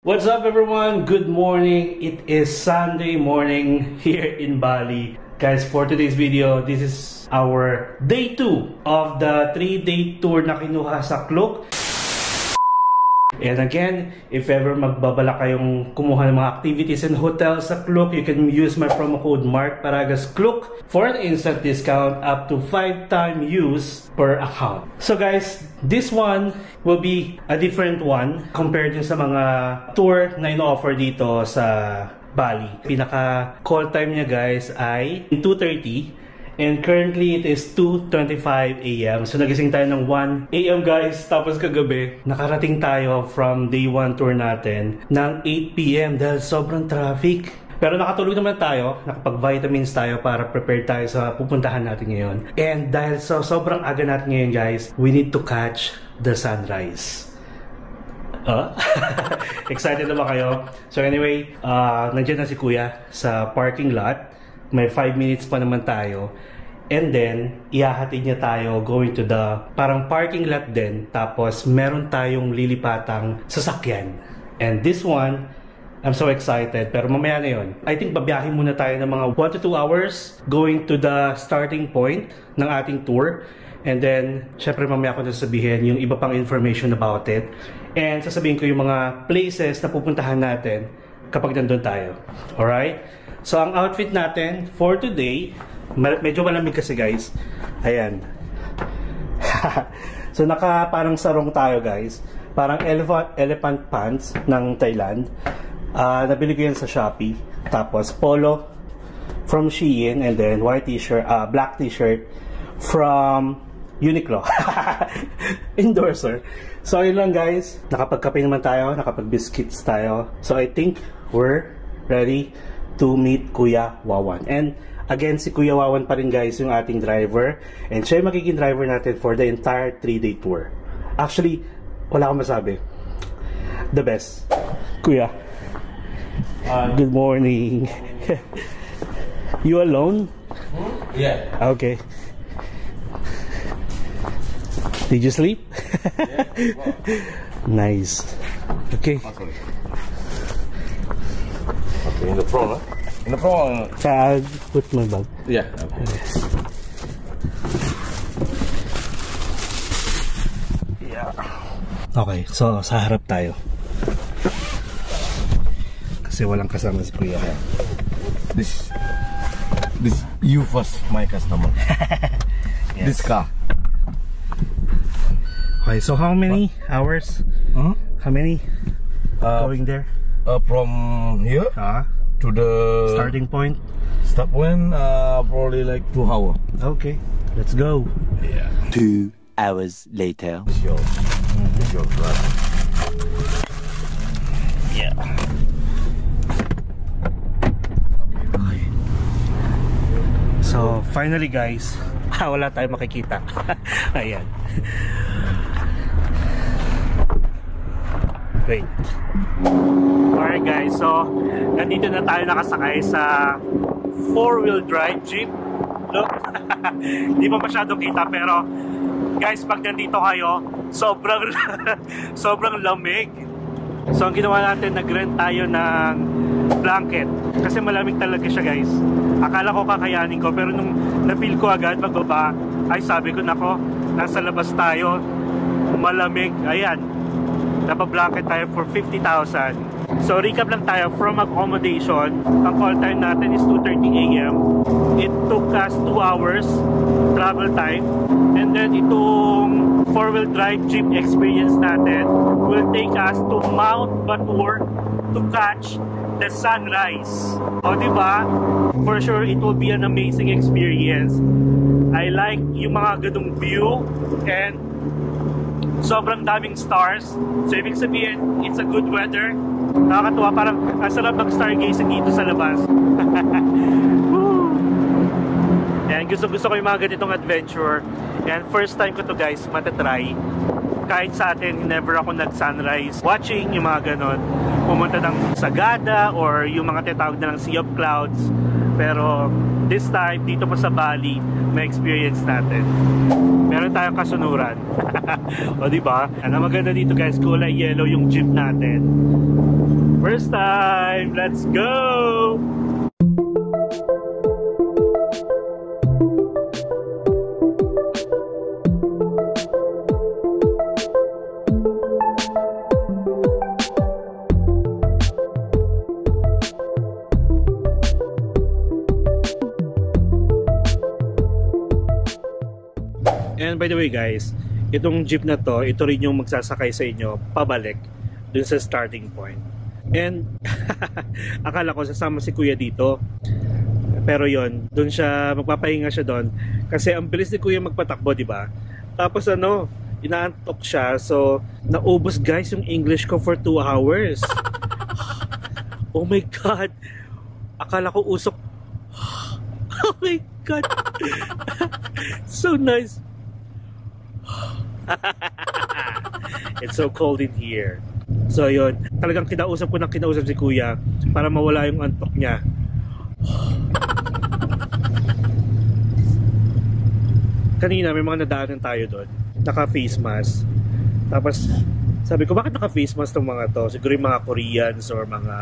What's up everyone? Good morning. It is Sunday morning here in Bali. Guys, for today's video, this is our day 2 of the 3-day tour na kinuha sa Klook. And again, if ever magbabala kayong kumuha ng mga activities and hotels sa Klook, you can use my promo code MarkParagasKlook for an instant discount up to 5-time use per account. So guys, this one will be a different one compared sa mga tour na ino-offer dito sa Bali. Pinaka call time niya guys ay 2:30. And currently, it is 2:25 AM. So, nagising tayo ng 1 AM guys. Tapos kagabi, nakarating tayo from day 1 tour natin ng 8 PM dahil sobrang traffic. Pero nakatulog naman tayo, nakapag-vitamins tayo para prepare tayo sa pupuntahan natin ngayon. And dahil sa sobrang aga natin ngayon guys, we need to catch the sunrise. Excited na ba kayo? So anyway, nandiyan na si Kuya sa parking lot. May 5 minutes pa naman tayo. And then, ihahatid niya tayo going to the parang parking lot din. Tapos, meron tayong lilipatang sasakyan. And this one, I'm so excited. Pero mamaya na yun. I think babiyahin muna tayo ng mga 1 to 2 hours going to the starting point ng ating tour. And then, syempre mamaya ko sasabihin yung iba pang information about it. And sasabihin ko yung mga places na pupuntahan natin kapag nandun tayo. Alright? So, ang outfit natin for today, medyo malamig kasi guys. Ayan. So, parang sarong tayo guys. Parang elephant pants ng Thailand. Nabili ko yan sa Shopee. Tapos, polo from Shein. And then, white t-shirt, black t-shirt from Uniqlo. Endorser. So, yun lang guys. Nakapagkape naman tayo. Nakapag-biscuits tayo. So, I think we're ready to meet Kuya Wawan. And again, si Kuya Wawan pa rin guys yung ating driver. And siya yung magiging driver natin for the entire 3-day tour. Actually, wala akong masabi. The best. Kuya. Good morning. You alone? Yeah. Okay. Did you sleep? Yeah. Nice. Okay. Okay, in the front, huh? In the front. I'll put my bag. Yeah. Okay. Yeah. Okay, so sa harap tayo. Kasi walang kasama si Kuya. This you first, my customer. Yes. This car. Okay, so how many hours? Hmm? How many going there? From here to the starting point. Start point, probably like 2 hours. Okay, let's go. Yeah. 2 hours later. It's your drive. Yeah. Okay. So finally guys, wala tayong makikita. Ayan. Wait. Alright guys, so nandito na tayo nakasakay sa 4-wheel drive jeep. Look, hindi pa masyado kita pero guys, pag nandito kayo, sobrang lamig. So ang ginawa natin, nag-rent tayo ng blanket kasi malamig talaga siya guys. Akala ko kakayanin ko pero nung na-feel ko agad pagbaba, ay sabi ko nako, nasa labas tayo, malamig. Ayan, napa-blanket tayo for 50,000. So recap lang tayo from accommodation. Ang call time natin is 2:30 AM. It took us 2 hours travel time. And then itong 4-wheel drive jeep experience natin will take us to Mount Batur to catch the sunrise. O diba? For sure it will be an amazing experience. I like yung mga ganung view and sobrang daming stars. So ibig sabihin, it's a good weather. Nakakatuwa, parang ang sarap mag-stargazing dito sa labas. And gusto ko yung mga ganitong adventure. And first time ko to guys, matatry. Kahit sa atin, never ako nag-sunrise watching, yung mga ganon. Pumunta ng Sagada or yung mga tinatawag na ng Sea of Clouds. Pero this time, dito pa sa Bali, may experience natin. Meron tayong kasunuran. O diba? Ang maganda dito guys, kulay yellow yung jeep natin. First time! Let's go! And by the way guys, itong jeep na to, ito rin yung magsasakay sa inyo pabalik dun sa starting point. And akala ko sasama si kuya dito, pero yon, dun siya, magpapahinga siya doon kasi ang bilis ni kuya magpatakbo, di ba? Tapos ano, inaantok siya, so naubos guys yung English ko for 2 hours. Oh my god, akala ko usok. Oh my god. So nice. It's so cold in here. So yun, talagang kinausap si kuya para mawala yung antok niya. Kanina may mga nadaanan tayo doon, naka face mask. Tapos sabi ko, bakit naka face mask tong mga to? Siguro yung mga Koreans or mga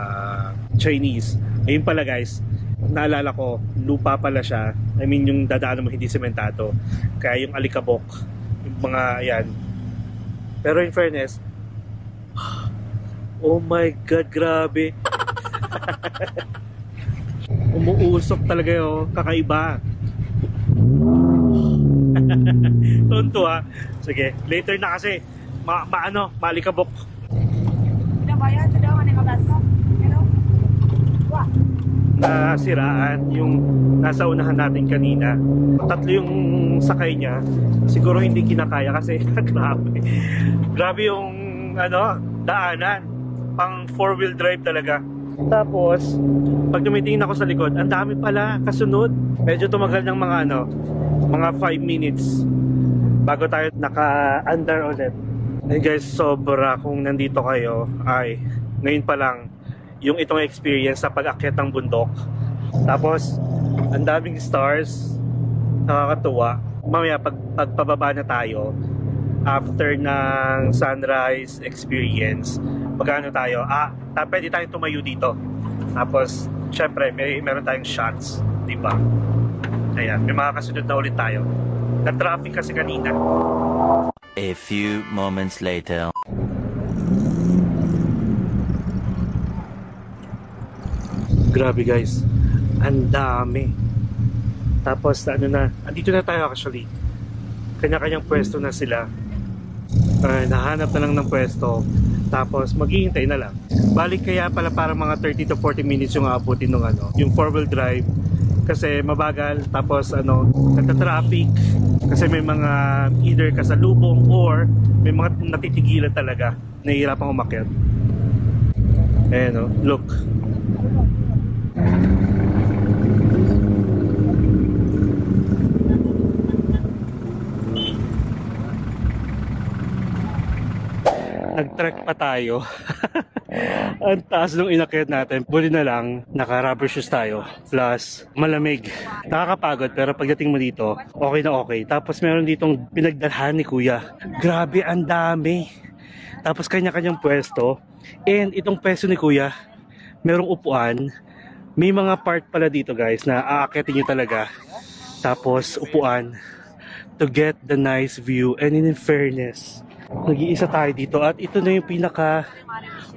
Chinese. Ayun pala guys, naalala ko, lupa pala siya. I mean yung dadaanan mo hindi sementado, kaya yung alikabok, yung mga yan. Pero in fairness, oh my god, grabe. Umuusok talaga yun, kakaiba. Tonto ha. Sige, later na kasi malikabok. Nasiraan yung nasa unahan natin kanina. 3 yung sakay niya. Siguro hindi kinakaya kasi grabe yung daanan. Pang 4-wheel drive talaga. Tapos pag tumitingin ako sa likod, ang dami pala kasunod. Medyo tumagal ng mga 5 minutes bago tayo naka-under ulit. And guys, sobra kung nandito kayo ay ngayon pa lang yung itong experience sa pag-akyat ng bundok. Tapos ang daming stars, nakakatuwa. Mamaya pagpababa na tayo after ng sunrise experience, magano tayo, pwede tayong tumayo dito. Tapos syempre meron tayong shots, di ba? Ayan, may mga kasunod na ulit tayo. Na-traffic kasi kanina. A few moments later. Grabe guys, ang dami. Tapos andito na tayo actually. Kanya-kanyang pwesto na sila. Nahanap na lang ng pwesto. Tapos maghihintay na lang. Balik kaya pala parang mga 30 to 40 minutes yung aabutin ng yung 4-wheel drive. Kasi mabagal, tapos nagta-traffic. Kasi may mga either kasalubong or may mga natitigilan talaga. Nahihirapang umakyat. Ayan look. Nag-trek pa tayo. Ang taas nung inakyat natin. Buti na lang, naka-rubber shoes tayo. Plus, malamig. Nakakapagod, pero pagdating mo dito, okay na okay. Tapos meron ditong pinagdalhan ni kuya. Grabe, ang dami. Tapos kanya-kanyang pwesto. And itong pwesto ni kuya, merong upuan. May mga part pala dito guys na aakyatin nyo talaga. Tapos upuan to get the nice view. And in fairness, nag-iisa tayo dito at ito na yung pinaka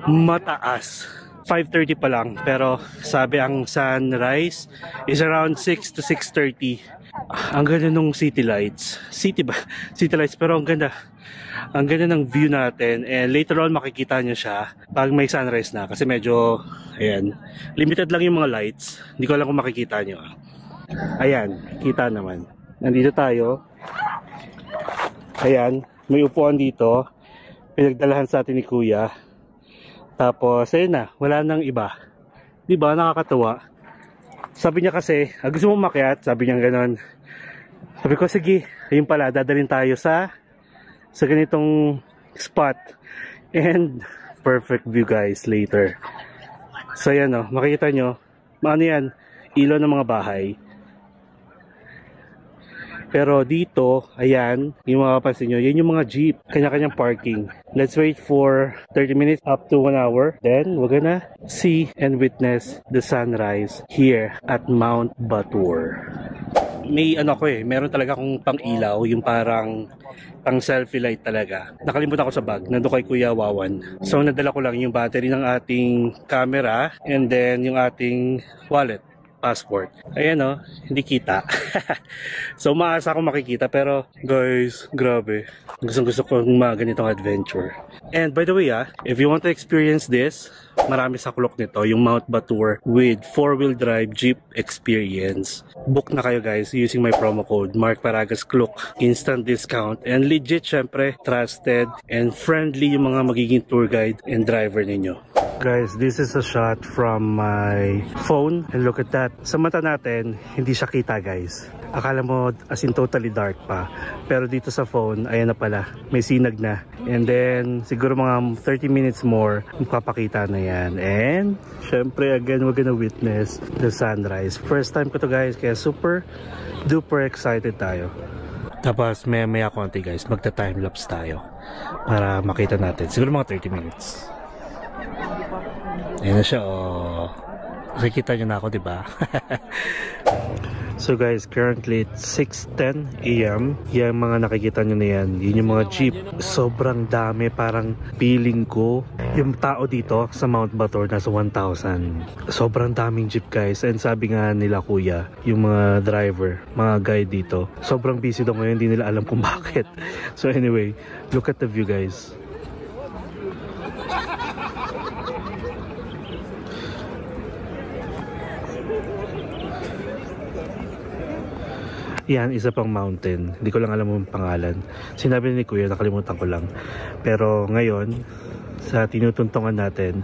mataas. 5:30 pa lang, pero sabi ang sunrise is around 6 to 6:30. Ang ganda ng city lights. City lights, pero ang ganda. Ang ganda ng view natin, and later on makikita nyo siya pag may sunrise na kasi medyo ayan, limited lang yung mga lights. Hindi ko alam kung makikita nyo. Ayan, kita naman. Nandito tayo. Ayan, may upuan dito. Pinagdalahan sa atin ni kuya. Tapos ayun na, wala nang iba. Diba, nakakatuwa. Sabi niya kasi, gusto mo umakyat? Sabi niya gano'n. Sabi ko, sige, ayun pala, dadalhin tayo sa ganitong spot. And perfect view guys later. So yan makikita nyo, ano yan, ilaw ng mga bahay. Pero dito, ayan, yung mapapansin nyo, yan yung mga jeep, kanya-kanyang parking. Let's wait for 30 minutes up to 1 hour. Then, we're gonna see and witness the sunrise here at Mount Batur. May meron talaga akong pang-ilaw, yung parang pang selfie light talaga. Nakalimutan ko sa bag, nandun kay Kuya Wawan. So, nadala ko lang yung battery ng ating camera and then yung ating wallet. Passport. Ayan o, hindi kita. So maasa ako makikita pero guys, grabe. Gusto ko mga ganitong adventure. And by the way if you want to experience this, marami sa Klook nito, yung Mount Batur with 4-wheel drive Jeep experience. Book na kayo guys using my promo code Mark Paragas Klook. Instant discount and legit syempre, trusted and friendly yung mga magiging tour guide and driver ninyo. Guys, this is a shot from my phone and look at that. Sa mata natin, hindi siya kita guys. Akala mo as in totally dark pa. Pero dito sa phone, ayan na pala. May sinag na. And then, siguro mga 30 minutes more, magpapakita na yan. And, syempre again, we're gonna witness the sunrise. First time ko to guys, kaya super duper excited tayo. Tapos maya konti guys, magta-timelapse tayo para makita natin. Siguro mga 30 minutes. Ayan na siya, oh. Nakikita nyo na ako, diba? So guys, currently it's 6:10 AM. Yung mga nakikita nyo na yan, yun yung mga jeep. Sobrang dami, parang feeling ko yung tao dito sa Mount Batur nasa 1,000. Sobrang daming jeep guys. And sabi nga nila kuya, yung mga driver, mga guide dito, sobrang busy daw ngayon, hindi nila alam kung bakit. So anyway, look at the view guys. Yan, isa pang mountain. Hindi ko lang alam yung pangalan. Sinabi ni Kuya, nakalimutan ko lang. Pero ngayon, sa tinutuntungan natin,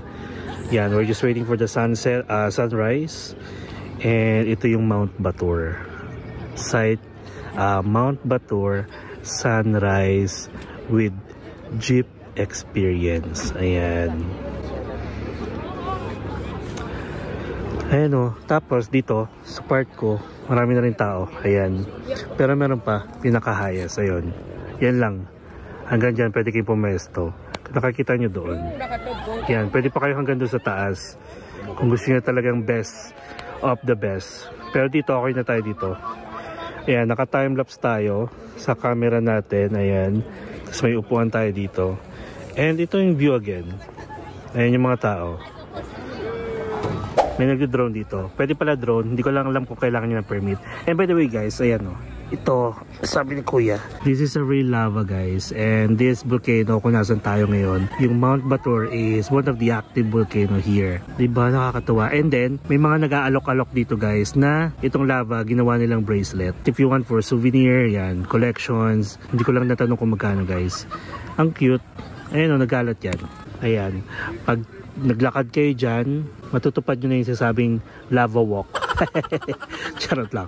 yan, we're just waiting for the sunset, sunrise. And ito yung Mount Batur. Site, Mount Batur sunrise with Jeep experience. Ayan. Ayan o. Tapos dito, sa part ko, marami na rin tao. Ayan. Pero meron pa, pinaka-highest. Ayun. Yan lang. Hanggang dyan, pwede kayo pumesto. Nakakita nyo doon. Yan. Pwede pa kayo hanggang doon sa taas. Kung gusto nyo talagang best of the best. Pero dito, okay na tayo dito. Ayan. Naka-timelapse tayo sa camera natin. Ayan. Tapos may upuan tayo dito. And ito yung view again. Ayan yung mga tao. May nag-drone dito. Pwede pala drone. Hindi ko lang alam kung kailangan nyo ng permit. And by the way guys, ayan o. Ito, sabi ni Kuya, this is a real lava guys. And this volcano, kung nasan tayo ngayon, yung Mount Batur is one of the active volcano here. Diba? Nakakatuwa. And then, may mga nag-aalok-alok dito guys na itong lava, ginawa nilang bracelet. If you want for souvenir, yan, collections. Hindi ko lang natanong kung magkano guys. Ang cute. Ayan o, nagalat yan. Ayan. Pag naglakad kayo dyan, matutupad nyo na yung sasabing lava walk. Charot lang.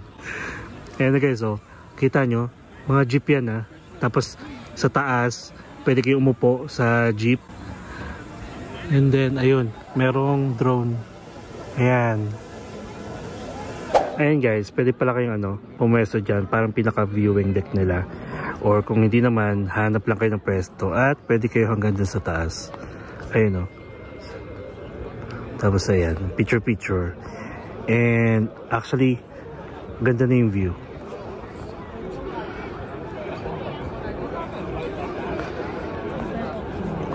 Ayan na guys, oh. Kita nyo, mga jeep yan Tapos sa taas, pwede kayo umupo sa jeep. And then, ayun, merong drone. Ayan. Ayan guys, pwede pala kayong pumesto dyan, parang pinaka-viewing deck nila. Or kung hindi naman, hanap lang kayo ng pwesto at pwede kayo hanggang dun sa taas. Ayun, oh. Tapos ayan, picture. And actually, ganda na yung view.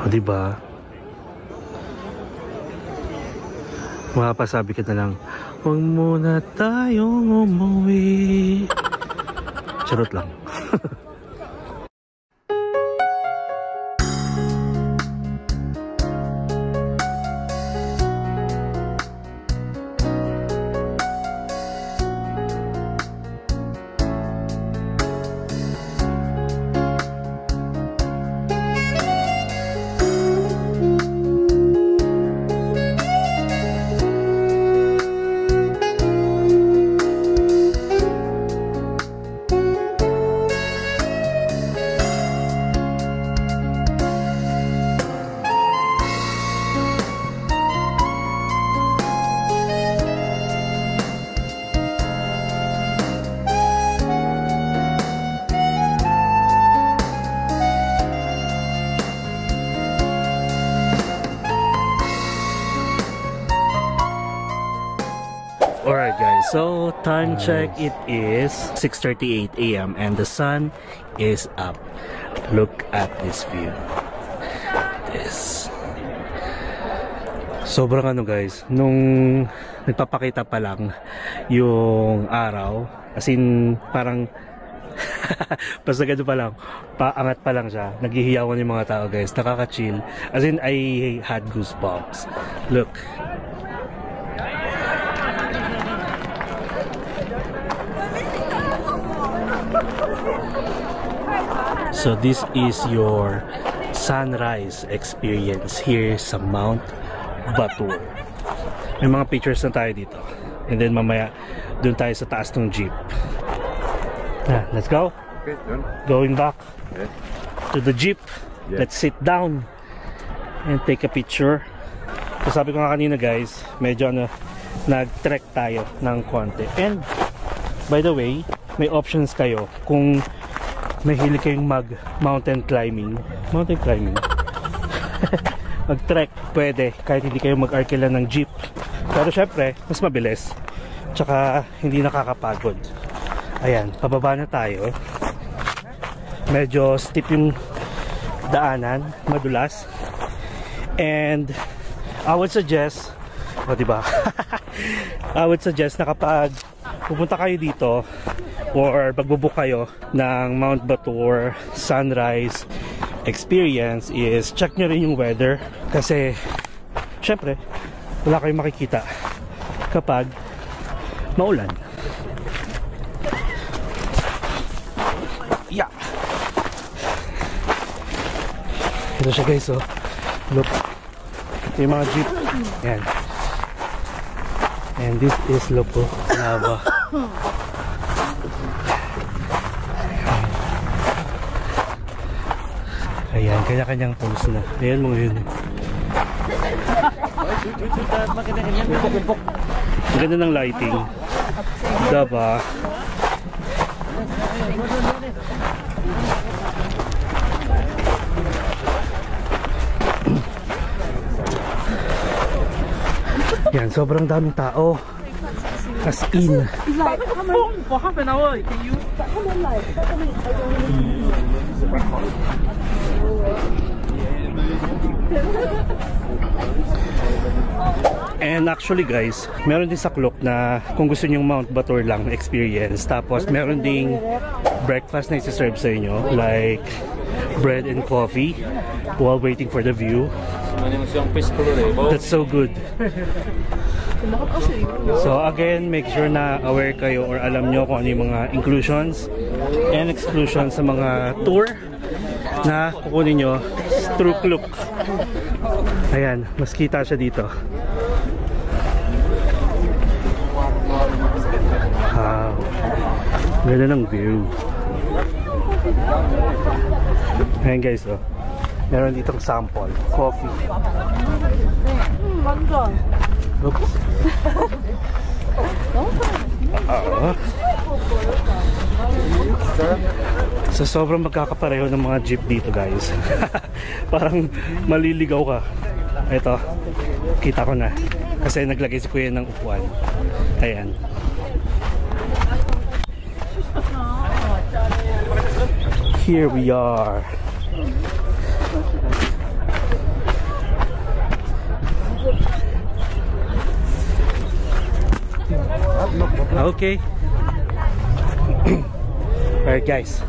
O diba? Mapasabi ka na lang, huwag muna tayong umuwi. Charot lang. Alright guys, so time check, it is 6:38 AM and the sun is up. Look at this view. This. Sobrang ano guys, nung nagpapakita pa lang yung araw, as in parang basta ganito pa lang, paangat pa lang siya, naghihiyawan yung mga tao guys, nakaka-chill. As in, I had goosebumps. Look. So this is your sunrise experience here sa Mount Batur. May mga pictures na tayo dito. And then mamaya, dun tayo sa taas ng jeep. Let's go. Okay, done. Going back Yes. to the jeep. Yeah. Let's sit down and take a picture. So sabi ko nga kanina guys, medyo nag-trek tayo ng konti. And by the way, may options kayo kung may hilig kayong mountain climbing. Mag-trek, pwede, kahit hindi kayo mag-arkila ng jeep. Pero syempre, mas mabilis. Tsaka hindi nakakapagod. Ayan, pababa na tayo. Medyo steep yung daanan, madulas. And I would suggest, diba? I would suggest na kapag pupunta kayo dito or pagbubook kayo ng Mount Batur sunrise experience, is check nyo rin yung weather kasi syempre wala kayong makikita kapag maulan. Yeah. Ito siya guys, oh. Look. Ito yung mga jeep. Yan. And this is Lopo Lava. Ayan, kanya-kanyang pose na. Ayan mo yun. Ang ganda ng lighting. Diba? Yan, sobrang daming tao. As in. For half an hour, can you? And actually guys, meron din sa Klok na kung gusto nyo Mount Batur lang experience, tapos meron ding breakfast na isi-serve sa inyo, like bread and coffee while waiting for the view. That's so good. So again, make sure na aware kayo or alam nyo kung ano yung mga inclusions and exclusions sa mga tour na kukunin nyo through Klok. Ayan, mas kita siya dito. Wow, ganda ng view. Ayan guys, oh, meron ditong sample coffee. Oops. So sobrang magkakapareho ng mga jeep dito guys. Parang maliligaw ka. Ito, kita ko na kasi naglagay si kuya ng upuan. Ayan. Here we are. Okay. Alright guys.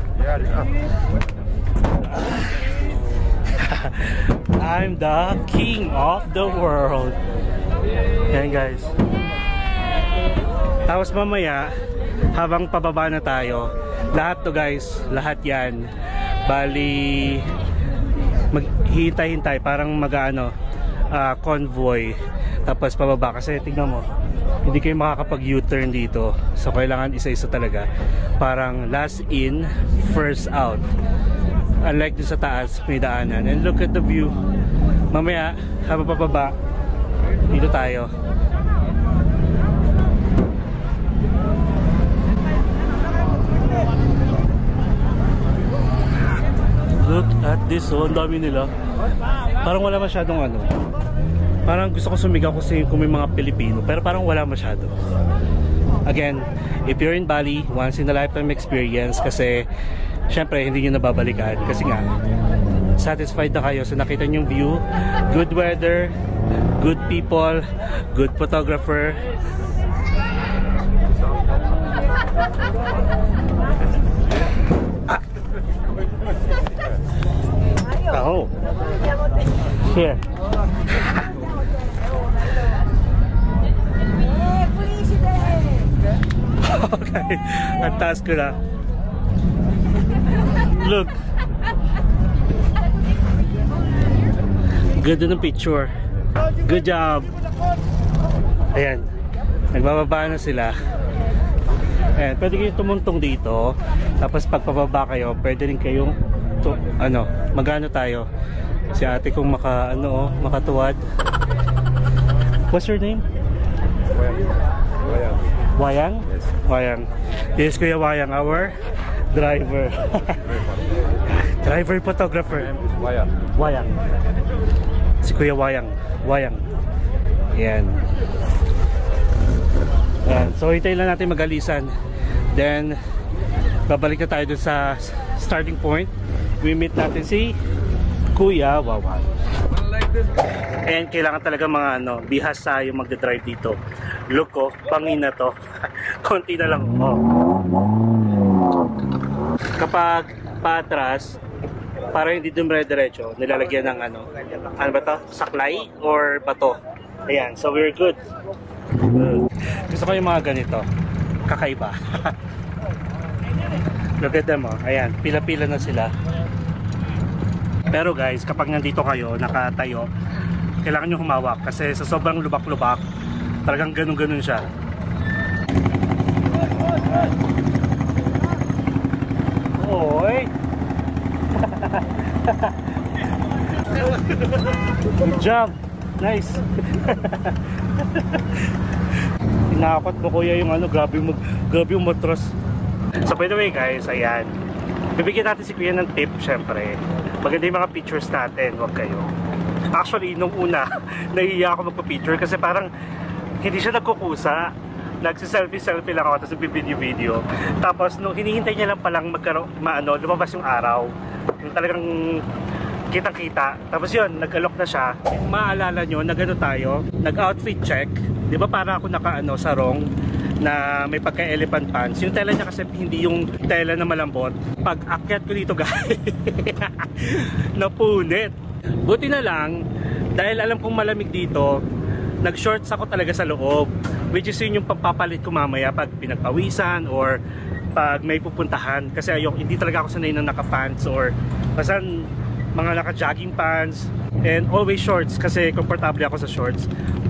I'm the king of the world. Ayan guys. Tapos mamaya, habang pababa na tayo, lahat to guys, lahat yan, bali maghihintay-hintay, parang convoy, tapos pababa kasi tignan mo, hindi kayo makakapag U-turn dito, so kailangan isa-isa talaga, parang last in first out, unlike dun sa taas may daanan. And look at the view. Mamaya habang pababa dito tayo. Look at this, oh, ang dami nila. Parang wala masyadong Parang gusto ko sumigaw kasi kung may mga Pilipino, pero parang wala masyado. Again, if you're in Bali, once in a lifetime experience, kasi syempre hindi nyo nababalikan. Kasi nga, satisfied na kayo sa nakita nyong view, good weather, good people, good photographer. Oh, here. Okay, ang taas ko na. Look. Ganda ng picture. Good job. Ayan. Nagbababa na sila. Ayan, pwede kayong tumuntong dito. Tapos pagpababa kayo, pwede rin kayong magano tayo. Si ate kong makatuwad. What's your name? Wayang? Yes. Wayang. This is Kuya Wayang, our driver. Driver photographer. Wayang. Wayang. Si Kuya Wayang. Wayang. Ayan. Ayan. So hintayin lang natin magalisan. Then babalik na tayo dun sa starting point. We meet natin si Kuya Wayang. And kailangan talaga mga bihasa yung magdadrive dito. Look ko, pangina to. Konti na lang. Oh. Kapag paatras, para hindi dumire-diretso, nilalagyan ng ano ba to? Saklay or bato. Ayan, so we're good. Gusto ko yung mga ganito. Kakaiba. Look at them, oh. Ayan, pila-pila na sila. Pero guys, kapag nandito kayo, nakatayo, kailangan nyo humawak kasi sa sobrang lubak-lubak, talagang ganun-ganun siya. Oy! Good job! Nice! Tinakot mo kuya yung grabe yung matras. So by the way guys, ayan. Bibigyan natin si kuya ng tip syempre. Maganda yung mga pictures natin, wag kayo. Actually, nung una, nahihiya ako magpa-picture kasi parang hindi siya nagkukusa. Nagsi-selfie lang ako tapos nagbi-video. Tapos nung hinihintay niya lang palang lumabas yung araw. Yung talagang kitang-kita. Tapos yun, nag-alok na siya. Kung maalala nyo, tayo, nag-outfit check. Di ba para ako sarong na may pagka-elephant pants. Yung tela niya kasi hindi yung tela na malambot. Pag akyat ko dito guys, napunit. Buti na lang, dahil alam kong malamig dito, nag-shorts ako talaga sa loob. Which is yun yung papapalit ko mamaya pag pinagpawisan or pag may pupuntahan. Kasi hindi talaga ako sanay ng naka-pants or basta mga naka-jogging pants. And always shorts kasi komportable ako sa shorts.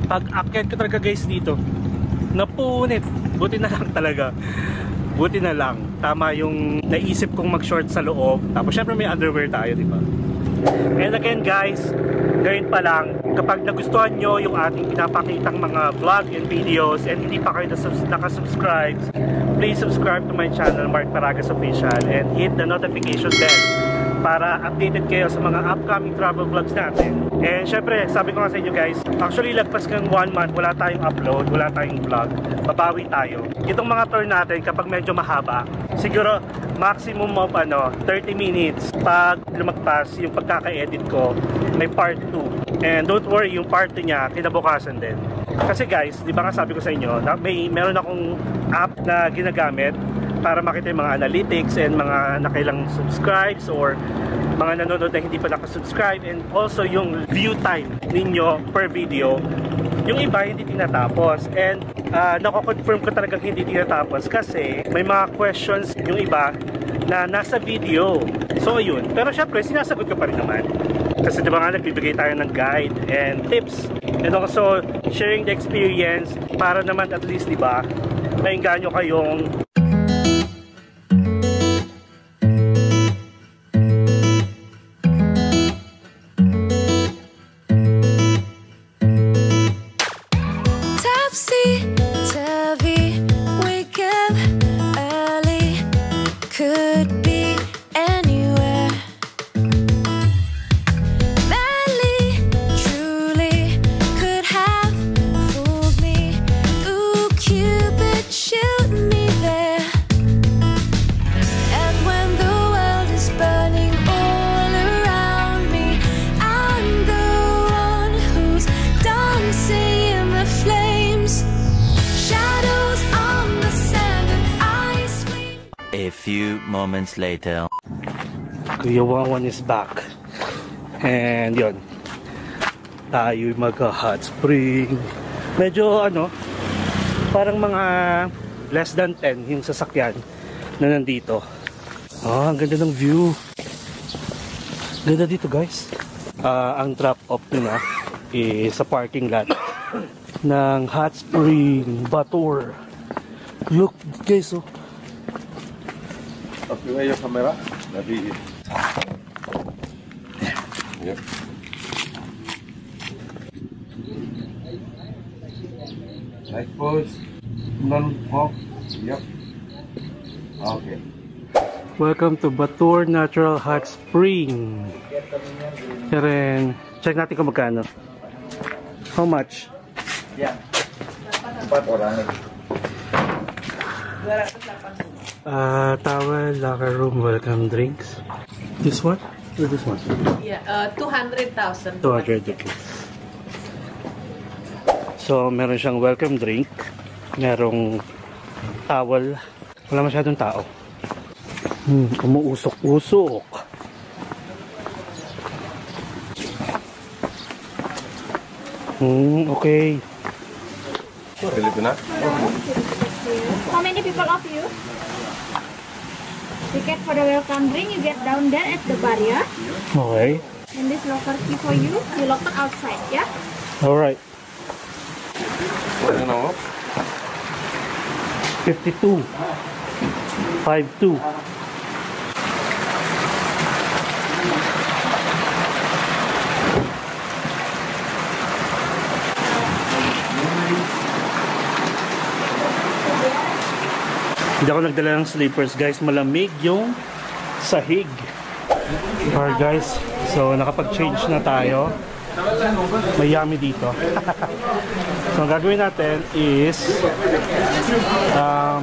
Pag akyat ko talaga guys dito, napunit. Buti na lang talaga. Buti na lang. Tama yung naisip kong mag-short sa loob. Tapos syempre may underwear tayo, di ba? And again guys, ngayon pa lang, kapag nagustuhan nyo yung ating pinapakitang mga vlog and videos and hindi pa kayo nakasubscribe, please subscribe to my channel, Mark Paragas Official, and hit the notification bell para updated kayo sa mga upcoming travel vlogs natin. And syempre, sabi ko nga sa inyo guys, actually lagpas ng 1 month, wala tayong upload, wala tayong vlog, babawi tayo. Itong mga tour natin, kapag medyo mahaba, siguro maximum of 30 minutes. Pag lumagpas yung pagkaka-edit ko, may part 2. And don't worry, yung part 2 niya, kinabukasan din. Kasi guys, di ba nga sabi ko sa inyo, meron akong app na ginagamit para makita yung mga analytics and mga nakailang subscribes or mga nanonood na hindi pa nakasubscribe, and also yung view time ninyo per video. Yung iba hindi tinatapos, and nako-confirm ko talagang hindi tinatapos kasi may mga questions yung iba na nasa video. So yun, pero syempre sinasagot ko pa rin naman kasi diba nga nagbibigay tayo ng guide and tips and also sharing the experience para naman at least diba maingganyo kayong Could few moments later. Kuya Wawan is back. And yun, tayo magka-hot spring. Medyo ano, parang mga less than 10 yung sasakyan na nandito. Ang ganda ng view. Ganda dito guys. Ang drop off nila is sa parking lot ng Hot Spring Batur. Look guys, oh. Activa yung camera. Yep. Right pose. Non-pop. Yep. Okay. Welcome to Batur Natural Hot Spring. Karen, check natin kung magkano. How much? Yeah. 4 orang. Towel, locker room, welcome drinks. This one? Or this one? Yeah, 200,000. 200, okay. So, meron siyang welcome drink. Merong towel. Wala masyadong tao. Umuusok-usok. Okay. Filipina? How many people of you? Ticket for the welcome drink, you get down there at the barrier. Okay. And this locker key for you, you lock it outside, yeah? Alright. What you know? 52. 52. Hindi ako nagdala ng sleepers guys, malamig yung sahig. Alright guys, so nakapag-change na tayo. May yummy dito. So ang gagawin natin is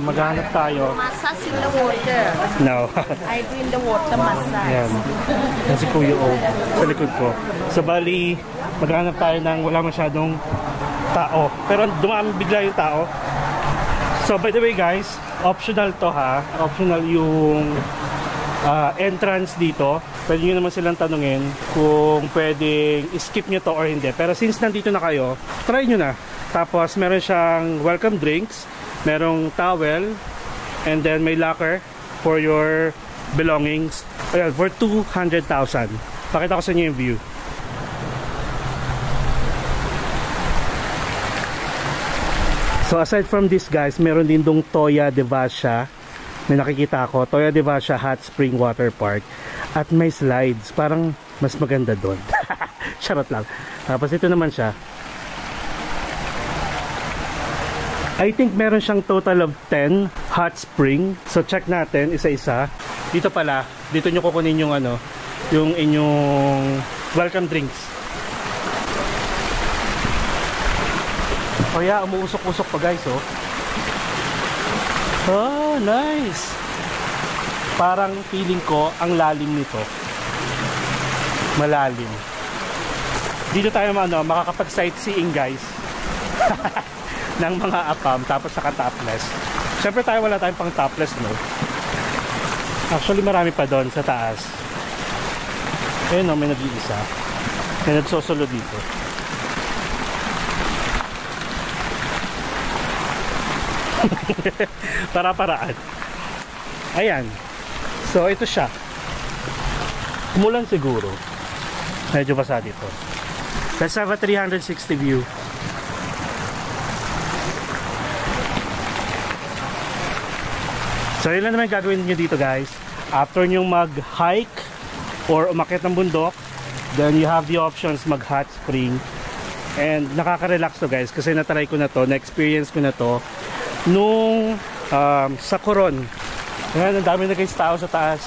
maghanap tayo. Massage in the water. No. I do in the water massage. Ayan. Yan si Kuya O sa likod ko. So bali, maghanap tayo ng wala masyadong tao. Pero dumami bigla yung tao. So by the way guys, optional to ha. Optional yung entrance dito. Pwede nyo naman silang tanungin kung pwedeng skip nyo to or hindi. Pero since nandito na kayo, try nyo na. Tapos meron siyang welcome drinks, merong towel, and then may locker for your belongings. Ayan, for 200,000. Pakita ko sa inyo yung view. So aside from this guys, meron din dong Toya Devasha. May nakikita ako, Toya Devasha Hot Spring Water Park. At may slides, parang mas maganda doon. Charot lang. Tapos ito naman siya. I think meron siyang total of 10 hot spring. So check natin isa-isa. Dito pala, dito nyo kukunin yung ano, yung inyong welcome drinks. Oh yeah, umuusok-usok pa guys, oh. Oh, nice. Parang feeling ko ang lalim nito. Malalim. Dito tayo makakapag-sightseeing guys. Ng mga apam tapos saka topless. Siyempre tayo wala tayong pang topless, no. Actually marami pa doon sa taas. Ayun, no, may nag-iisa. May nagsosolo dito. Para-paraan. Ayan. So ito siya. Umulan siguro. Medyo basa dito. Let's have a 360 view. So yun lang naman gagawin nyo dito guys. After nyo mag-hike or umakyat ng bundok, then you have the options mag-hot spring. And nakaka-relax to guys kasi natry ko na to, na-experience ko na to nung sa Coron. Ayan, ang dami na guys tao sa taas.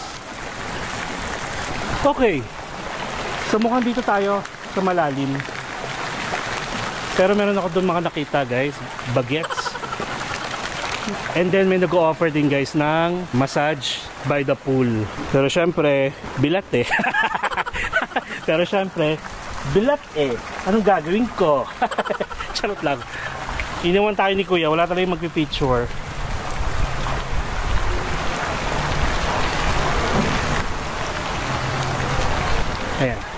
Okay. So mukhang dito tayo sa malalim. Pero meron ako doon mga nakita guys, bagets. And then may nag-o-offer din guys ng massage by the pool. Pero syempre, bilat eh. Pero syempre, bilat eh. Anong gagawin ko? Charot lang. Iniwan tayo ni Kuya, wala talagang magpipicture. Ayan.